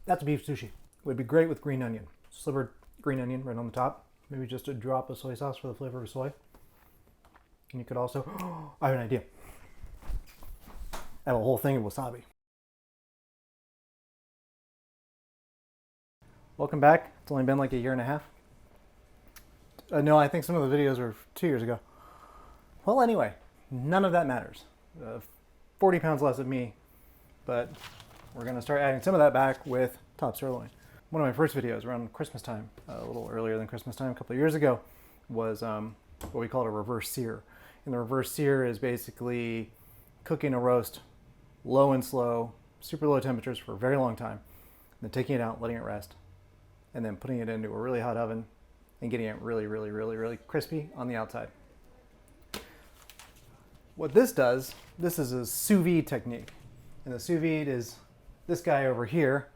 That's beef sushi. Would be great with green onion. Slivered green onion right on the top. Maybe just a drop of soy sauce for the flavor of soy. And you could also, I have an idea. Add a whole thing of wasabi. Welcome back. It's only been like a year and a half. No, I think some of the videos were 2 years ago. Well, anyway, none of that matters. 40 pounds less of me, but we're going to start adding some of that back with top sirloin. One of my first videos around Christmas time, a little earlier than Christmas time, a couple of years ago, was what we call a reverse sear. And the reverse sear is basically cooking a roast low and slow, super low temperatures for a very long time, then taking it out, letting it rest, and then putting it into a really hot oven and getting it really, really, really, really crispy on the outside. What this does, this is a sous vide technique. And the sous vide is this guy over here.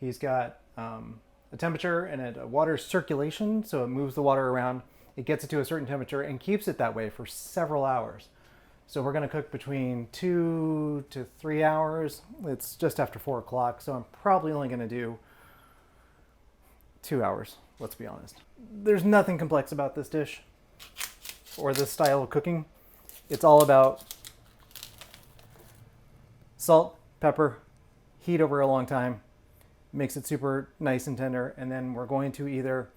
He's got a temperature and a water circulation, so it moves the water around. It gets it to a certain temperature and keeps it that way for several hours. So we're going to cook between 2 to 3 hours. It's just after 4 o'clock, so I'm probably only going to do 2 hours, let's be honest. There's nothing complex about this dish or this style of cooking. It's all about salt, pepper, heat over a long time, makes it super nice and tender, and then we're going to either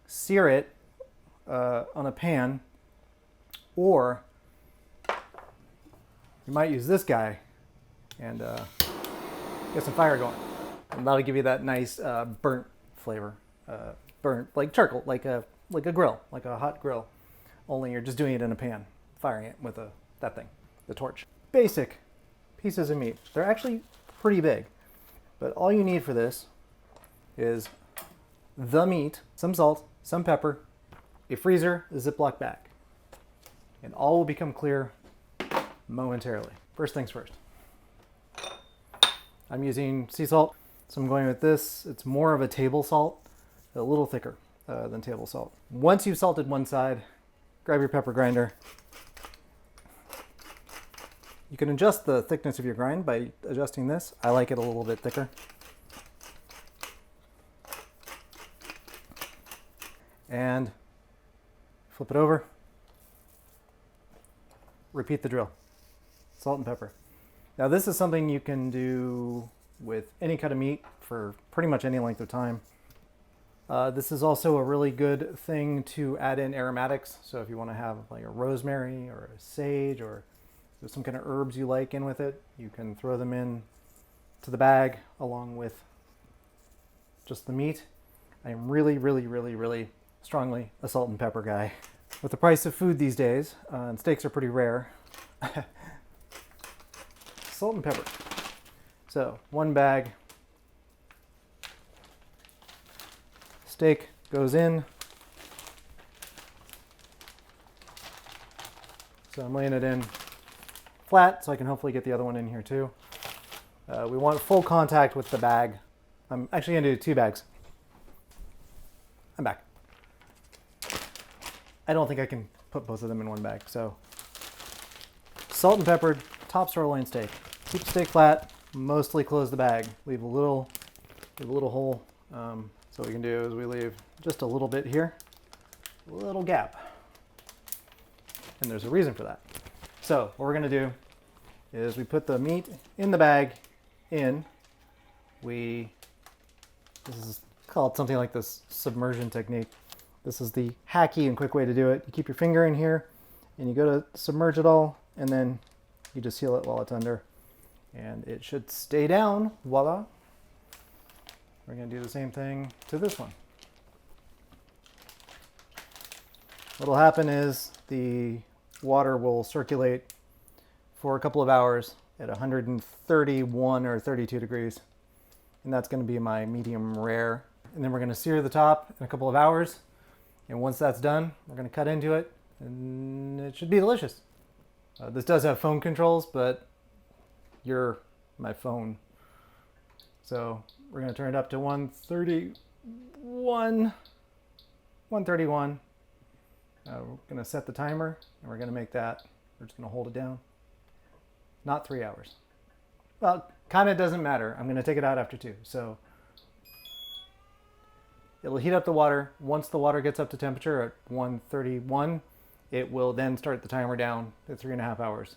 sear it on a pan, or you might use this guy and get some fire going. And that'll give you that nice burnt flavor. Burnt like charcoal, like a grill, like a hot grill. Only you're just doing it in a pan, firing it with that thing, the torch. Basic pieces of meat. They're actually pretty big, but all you need for this is the meat, some salt, some pepper, a freezer, a Ziploc bag, and all will become clear momentarily. First things first. I'm using sea salt, so I'm going with this. It's more of a table salt, a little thicker than table salt. Once you've salted one side, grab your pepper grinder. You can adjust the thickness of your grind by adjusting this. I like it a little bit thicker. And flip it over. Repeat the drill. Salt and pepper. Now this is something you can do with any cut of meat for pretty much any length of time. This is also a really good thing to add in aromatics. So if you want to have like a rosemary or a sage, or there's some kind of herbs you like in with it, you can throw them in to the bag along with just the meat. I am really, really, really, really strongly a salt and pepper guy. With the price of food these days, and steaks are pretty rare, salt and pepper. So one bag steak goes in. So I'm laying it in flat so I can hopefully get the other one in here too. We want full contact with the bag. I'm actually going to do 2 bags. I'm back. I don't think I can put both of them in one bag. So salt and peppered top sirloin steak. Keep the steak flat. Mostly close the bag. Leave a little hole. So what we can do is we leave just a little bit here, a little gap. And there's a reason for that. So what we're going to do is we put the meat in the bag in. This is called something like this submersion technique. This is the hacky and quick way to do it. You keep your finger in here and you go to submerge it all, and then you just seal it while it's under. And it should stay down. Voila. We're going to do the same thing to this one. What'll happen is the water will circulate for a couple of hours at 131 or 32 degrees. And that's going to be my medium rare. And then we're going to sear the top in a couple of hours. And once that's done, we're going to cut into it, and it should be delicious. This does have phone controls, but you're my phone. So we're going to turn it up to 131. 131. We're going to set the timer, and we're going to make that. We're just going to hold it down. Not 3 hours. Well, kind of doesn't matter. I'm going to take it out after 2. So It'll heat up the water. Once the water gets up to temperature at 131, it will then start the timer down to 3.5 hours.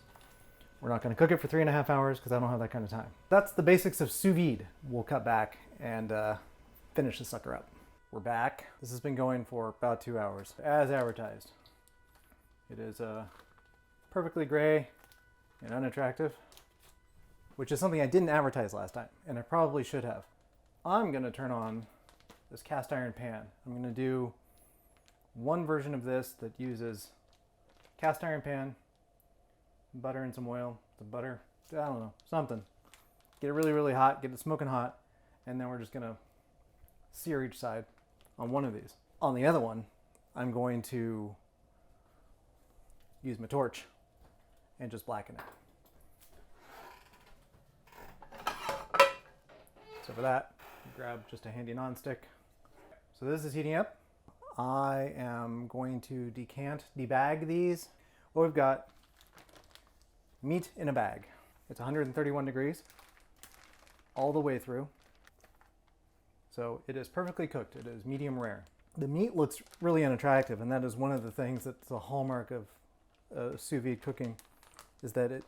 We're not going to cook it for 3.5 hours because I don't have that kind of time. That's the basics of sous vide. We'll cut back and finish the sucker up. We're back. This has been going for about 2 hours, as advertised. It is perfectly gray and unattractive, which is something I didn't advertise last time, and I probably should have. I'm going to turn on this cast iron pan. I'm going to do one version of this that uses cast iron pan, butter and some oil, some butter, I don't know, something. Get it really, really hot, get it smoking hot, and then we're just going to sear each side on one of these. On the other one, I'm going to use my torch and just blacken it. So for that, grab just a handy nonstick. So this is heating up. I am going to debag these. Well, we've got meat in a bag. It's 131 degrees all the way through. So it is perfectly cooked. It is medium rare. The meat looks really unattractive, and that is one of the things that's a hallmark of sous vide cooking, is that it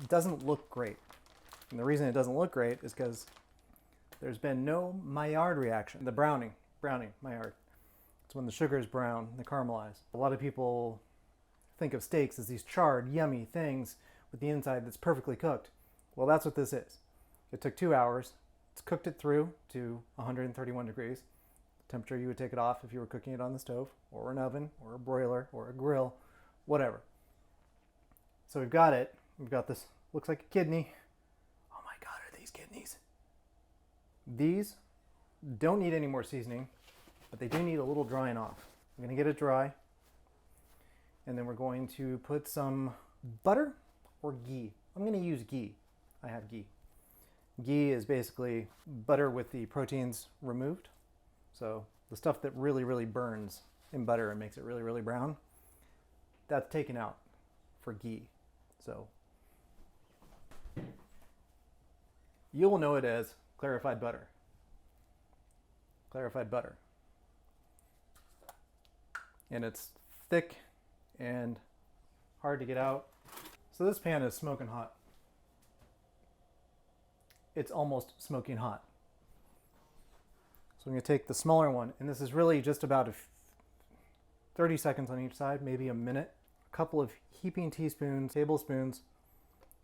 doesn't look great. And the reason it doesn't look great is because there's been no Maillard reaction. The browning, Maillard. It's when the sugar is brown, they caramelize. A lot of people think of steaks as these charred, yummy things with the inside that's perfectly cooked. Well, that's what this is. It took 2 hours. It's cooked it through to 131 degrees. The temperature you would take it off if you were cooking it on the stove, or an oven, or a broiler, or a grill, whatever. So we've got it. We've got this, looks like a kidney. Oh my God, are these kidneys? These don't need any more seasoning, but they do need a little drying off. I'm gonna get it dry, and then we're going to put some butter or ghee. I'm gonna use ghee. I have ghee. Ghee is basically butter with the proteins removed. So the stuff that really, really burns in butter and makes it really, really brown, that's taken out for ghee. So you'll know it as clarified butter. Clarified butter. And it's thick and hard to get out. So this pan is smoking hot. It's almost smoking hot. So I'm going to take the smaller one, and this is really just about 30 seconds on each side, maybe a minute. A couple of heaping tablespoons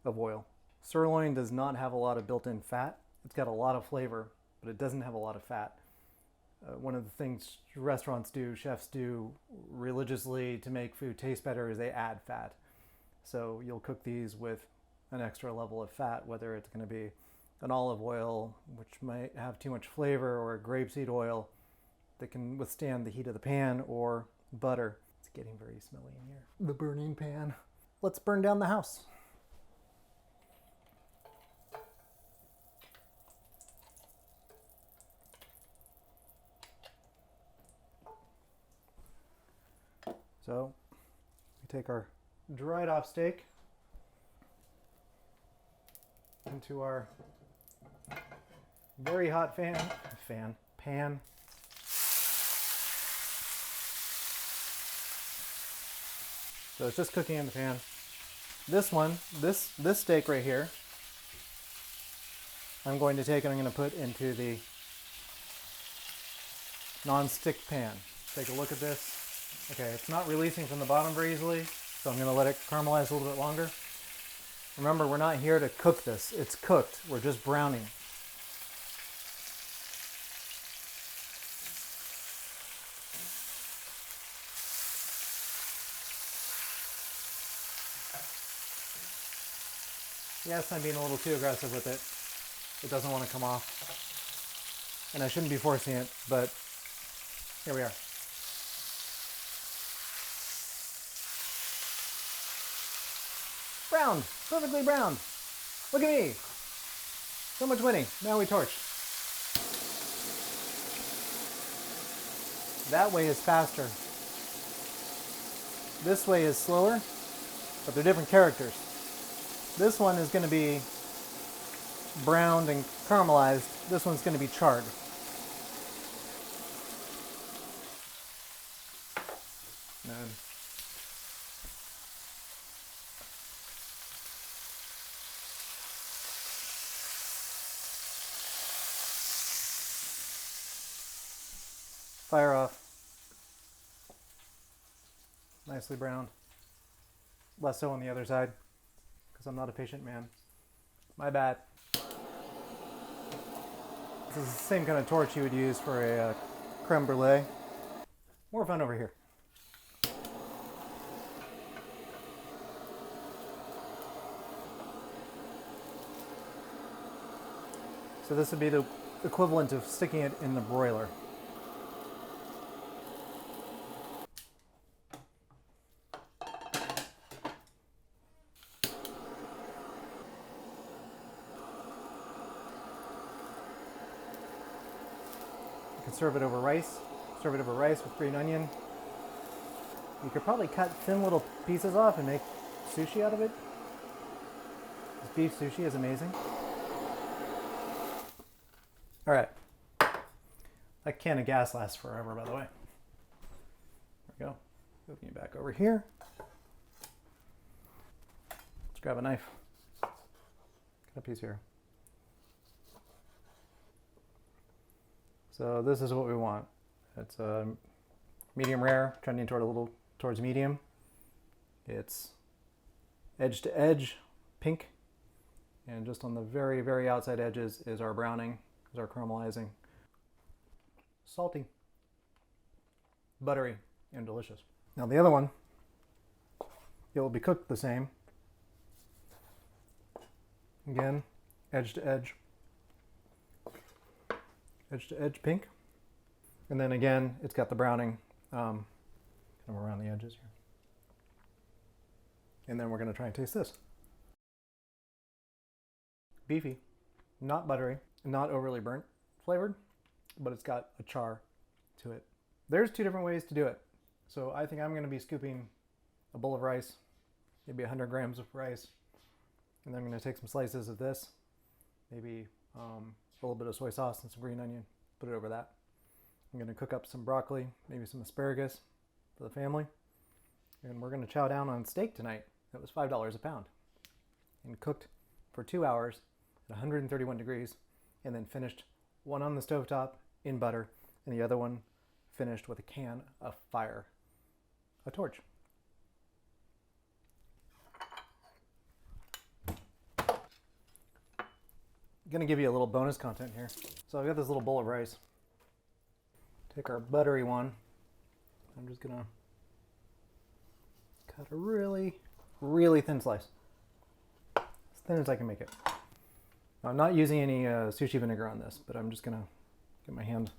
of oil. Sirloin does not have a lot of built-in fat. It's got a lot of flavor, but it doesn't have a lot of fat. One of the things restaurants do, chefs do religiously to make food taste better, is they add fat. So you'll cook these with an extra level of fat, whether it's going to be an olive oil, which might have too much flavor, or a grapeseed oil that can withstand the heat of the pan, or butter. It's getting very smelly in here. The burning pan. Let's burn down the house. So we take our dried off steak into our very hot pan. So it's just cooking in the pan. This one, this steak right here, I'm going to take and I'm going to put into the non-stick pan. Take a look at this. Okay, it's not releasing from the bottom very easily, so I'm going to let it caramelize a little bit longer. Remember, we're not here to cook this. It's cooked. We're just browning. Yes, I'm being a little too aggressive with it. It doesn't want to come off. And I shouldn't be forcing it, but here we are. Browned, perfectly browned. Look at me. So much winning. Now we torch. That way is faster. This way is slower, but they're different characters. This one is going to be browned and caramelized. This one's going to be charred. Fire off. Nicely browned. Less so on the other side, because I'm not a patient man. My bad. This is the same kind of torch you would use for a creme brulee. More fun over here. So this would be the equivalent of sticking it in the broiler. You can serve it over rice. Serve it over rice with green onion. You could probably cut thin little pieces off and make sushi out of it. This beef sushi is amazing. All right. That can of gas lasts forever, by the way. There we go. Moving you back over here. Let's grab a knife. Cut a piece here. So this is what we want. It's a medium rare, trending towards medium. It's edge to edge, pink, and just on the very, very outside edges is our browning, is our caramelizing. Salty, buttery, and delicious. Now the other one, it will be cooked the same. Again, edge to edge pink. And then again, it's got the browning kind of around the edges here. And then we're going to try and taste this. Beefy, not buttery, not overly burnt flavored, but it's got a char to it. There's two different ways to do it. So I think I'm going to be scooping a bowl of rice, maybe 100 grams of rice, and then I'm going to take some slices of this, maybe a little bit of soy sauce and some green onion, put it over that. I'm going to cook up some broccoli, maybe some asparagus for the family, and we're going to chow down on steak tonight. That was $5 a pound, and cooked for 2 hours at 131 degrees, and then finished one on the stovetop in butter, and the other one finished with a can of fire, a torch. I'm going to give you a little bonus content here. So I've got this little bowl of rice. Take our buttery one. I'm just going to cut a really, really thin slice. As thin as I can make it. Now, I'm not using any sushi vinegar on this, but I'm just going to get my hand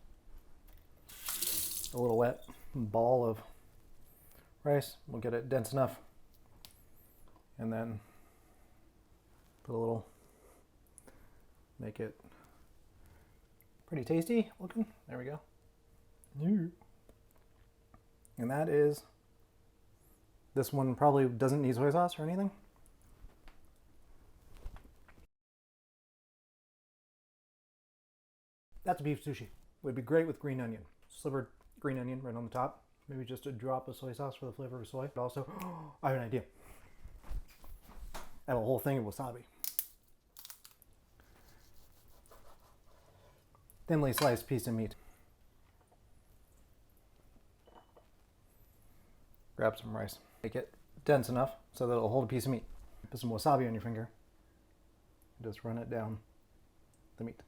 a little wet ball of rice. We'll get it dense enough. And then put a little, make it pretty tasty looking. There we go. And that is, this one probably doesn't need soy sauce or anything. That's beef sushi. Would be great with green onion. Slivered green onion right on the top. Maybe just a drop of soy sauce for the flavor of soy. But also, I have an idea. I have a whole thing of wasabi. Thinly sliced piece of meat. Grab some rice. Make it dense enough so that it'll hold a piece of meat. Put some wasabi on your finger. Just run it down the meat.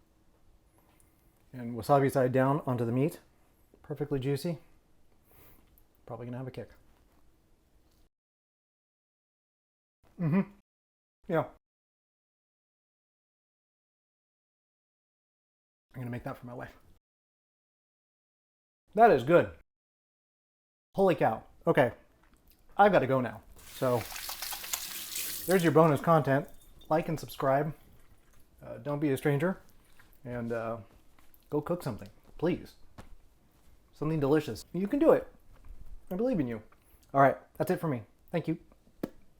And wasabi side down onto the meat. Perfectly juicy. Probably gonna have a kick. Yeah. I'm gonna make that for my wife. That is good. Holy cow. Okay, I've got to go now. So there's your bonus content. Like and subscribe. Don't be a stranger. And go cook something, please. Something delicious. You can do it. I believe in you. All right, that's it for me. Thank you.